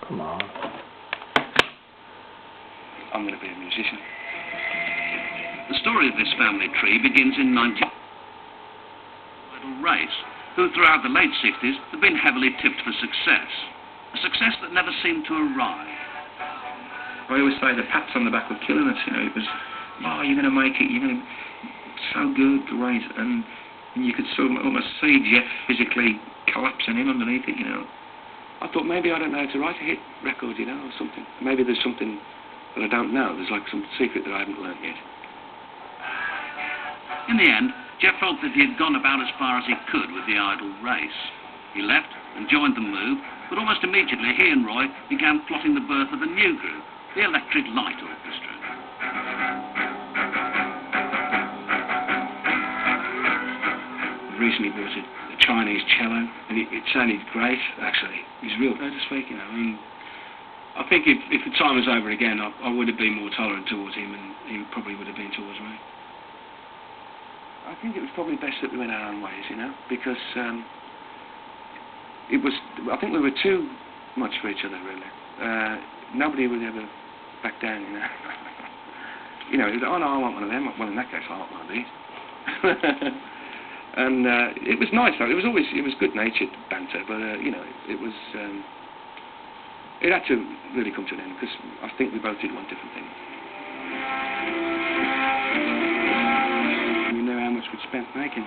Come on. I'm going to be a musician. The story of this family tree begins in 19... Idle race, who throughout the late 60s had been heavily tipped for success. A success that never seemed to arrive. I always say the pats on the back were killing us, you know. It was, oh, you're going to make it, you're going to... So good, the race, and you could sort of almost see Jeff physically collapsing in underneath it, you know. I thought maybe I don't know how to write a hit record, you know, or something. Maybe there's something that I don't know. There's like some secret that I haven't learnt yet. In the end, Jeff felt that he had gone about as far as he could with the idle race. He left and joined the Move, but almost immediately he and Roy began plotting the birth of a new group, the Electric Light Orchestra. Recently bought a Chinese cello, and it sounded great, actually. It was real, so to speak, you know. And I think if the time was over again, I would have been more tolerant towards him, and he probably would have been towards me. I think it was probably best that we went our own ways, you know, because I think we were too much for each other, really. Nobody would ever back down, you know. You know, it was, oh no, I want one of them. Well, in that case, I want one of these. And it was nice, though. It was good-natured banter, but you know, it had to really come to an end because I think we both did want different things. We knew how much we'd spent making.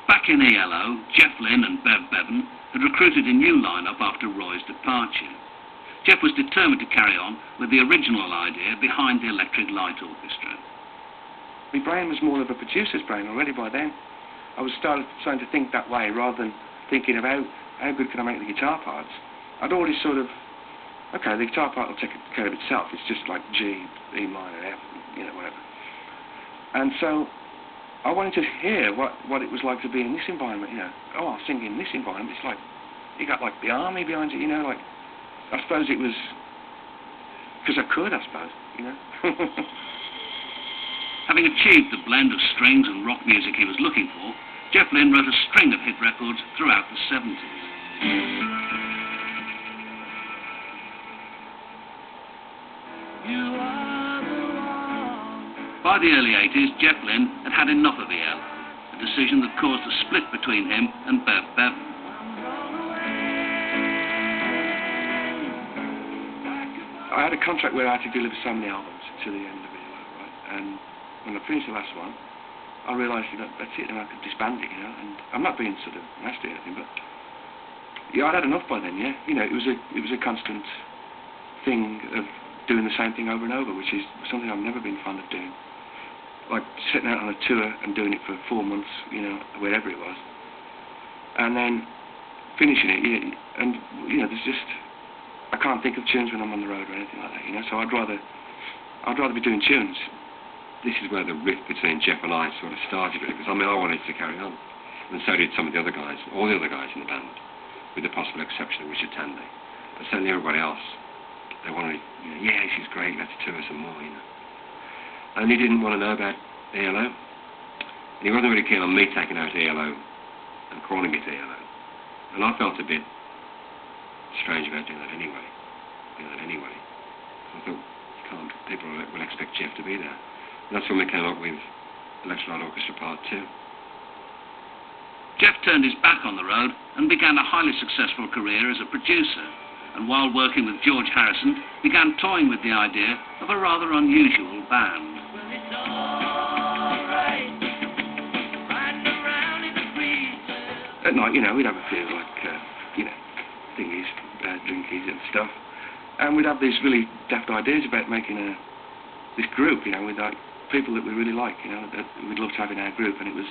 Back in ELO, Jeff Lynne and Bev Bevan had recruited a new lineup after Roy's departure. Jeff was determined to carry on with the original idea behind the Electric Light Orchestra. My brain was more of a producer's brain already by then. I was starting to think that way rather than thinking about how good can I make the guitar parts. I'd already sort of, okay, the guitar part will take care of itself. It's just like G, E minor, F, you know, whatever. And so I wanted to hear what it was like to be in this environment, you know. Oh, I'll sing in this environment. It's like, you got like the army behind you, you know, like, I suppose it was, because I could, I suppose, you know. Having achieved the blend of strings and rock music he was looking for, Jeff Lynne wrote a string of hit records throughout the 70s. By the early 80s, Jeff Lynne had had enough of ELO, a decision that caused a split between him and Bev Bevan. I had a contract where I had to deliver so many albums to the end of ELO, right? And when I finished the last one, I realised that that's it, and I could disband it, you know. And I'm not being sort of nasty or anything, but yeah, I'd had enough by then, yeah. You know, it was a constant thing of doing the same thing over and over, which is something I've never been fond of doing. Like sitting out on a tour and doing it for 4 months, you know, wherever it was, and then finishing it, and you know, there's just, I can't think of tunes when I'm on the road or anything like that, you know. So I'd rather be doing tunes. This is where the rift between Jeff and I sort of started, really, because I mean, I wanted to carry on, and so did some of the other guys, all the other guys in the band, with the possible exception of Richard Tandy. But certainly everybody else, they wanted, you know, yeah, this is great, let's tour some more, you know. And he didn't want to know about ELO, and he wasn't really keen on me taking out ELO and calling it ELO. And I felt a bit strange about doing that anyway. I thought, people will expect Jeff to be there. And that's when we came up with Electric Light Orchestra Part 2. Jeff turned his back on the road and began a highly successful career as a producer, and while working with George Harrison, began toying with the idea of a rather unusual band. At night, you know, we'd have a few, like, you know, thingies, drinkies and stuff. And we'd have these really daft ideas about making this group, you know, with like people that we really like, you know, that we'd love to have in our group. And it was,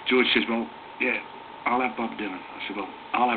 George says, well, yeah, I'll have Bob Dylan. I said, well, I'll have